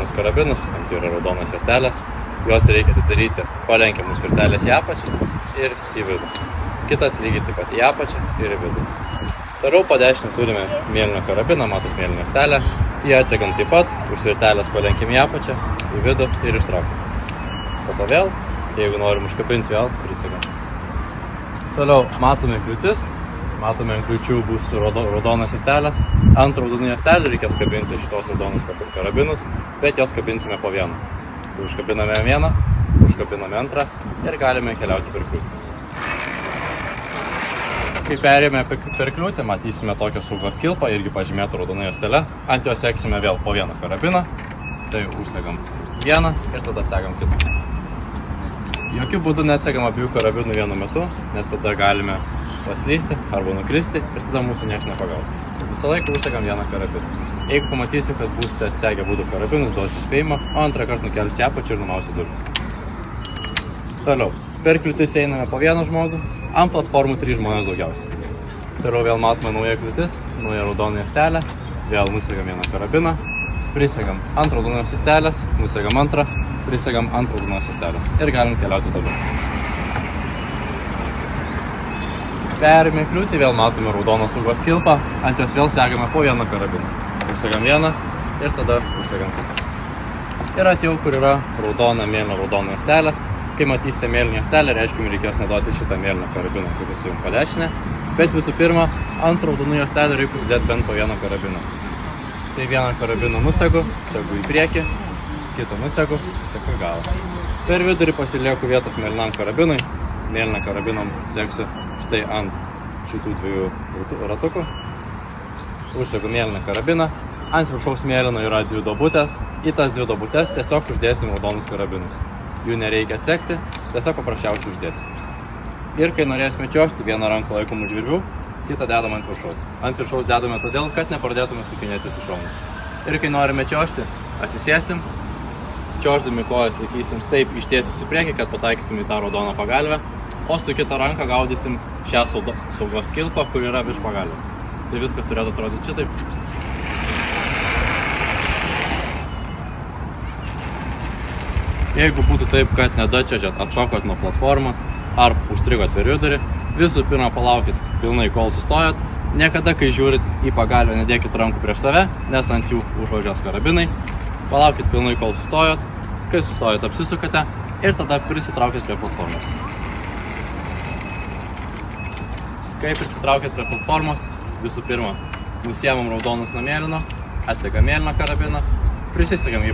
raudonus karabinus, ant jų yra raudonas juostelės. Juos reikia atidaryti palenkiamus virtelės į apačią ir į vidų. Kitas lygiai taip pat į apačią ir į vidų. Toliau po dešinę turime mėlyną karabiną, matot mėlyną juostelę. Jį atsegam taip pat, už virtelės palenkiam į apačią, į vidų ir ištraukiam. Po to vėl, jeigu norim užkabinti, vėl prisegam. Toliau matome kliūtis. Matome, ant kliūčių bus raudonas juostelės. Ant raudonų juostelių reikės kabinti šitos raudonus karabinus, bet jos kabinsime po vieną. Tai užkabiname vieną, užkabiname antrą ir galime keliauti per kliūtį. Kai perėjome per kliūtį, matysime tokią saugos kilpą, irgi pažymėtą raudona juostelė. Ant jos seksime vėl po vieną karabiną. Tai užsegam vieną ir tada segam kitą. Jokių būdų neatsegam abiejų karabinų vienu metu, nes tada galime paslysti arba nukristi ir tada mūsų nieks nepagaus. Visą laiką užsegam vieną karabiną. Jeigu pamatysiu, kad būsite atsegę būdų karabinus, duosiu spėjimą, o antrą kartą nukelsiu į apačią ir numausiu diržus. Toliau, per kliūtis einame po vieną žmogų, ant platformų 3 žmonės daugiausiai. Toliau vėl matome naują kliūtis, naują raudoną juostelę, vėl nusegam vieną karabiną, prisegam ant raudonos juostelės, nusegam antrą, prisegam ant raudonos juostelės ir galim keliauti toliau. Perėmė kliūtį, vėl matome raudoną saugos kilpą, ant jos vėl segame po vieną karabiną. Užsegam vieną ir tada užsegam kitą. Ir atėjau, kur yra raudona, mėlyna, raudona juostelės. Kai matysite mėlyną juostelę, reiškia, jums reikės naudoti šitą mėlyną karabiną, kuris jums po dešinę. Bet visų pirma, ant raudonų juostelę reikia uždėti bent po vieną karabiną. Tai vieną karabiną nusegu, segu į priekį, kitą nusegu, segu į galą. Per vidurį pasilieku vietos mėlynam karabinui. Mėlyną karabinom seksiu štai ant šitų dviejų ratukų. Užsegu mėlyną karabiną. Ant viršaus mėlyno yra 2 duobutės. Į tas 2 duobutės tiesiog uždėsim raudonus karabinus. Jų nereikia atsekti, tiesiog paprasčiausiai uždėsim. Ir kai norėsime čiuožti, vieną ranką laikom už virvių, kitą dedam ant viršaus. Ant viršaus dedame todėl, kad nepradėtume sukinėtis į šonus. Ir kai norime čiuožti, atsisėsim, čiuoždami kojas laikysim taip ištiesus į priekį, kad pataikytum į tą raudoną pagalvę, o su kita ranka gaudysim šią saugos kilpą, kur yra virš pagalvės. Tai viskas turėtų atrodyti šitaip. Jeigu būtų taip, kad nedačiažėt, atšokot nuo platformos ar užstrigot per vidurį, visų pirma palaukit pilnai, kol sustojot. Niekada, kai žiūrit į pagalvę, nedėkit rankų prieš save, nes ant jų užvažiuos karabinai. Palaukit pilnai, kol sustojot. Kai sustojot, apsisukate ir tada prisitraukit prie platformos. Kai prisitraukit prie platformos, visų pirma, nusiemam raudonus nuo mėlyno, atsegam mėlyną karabiną, prisisegam jį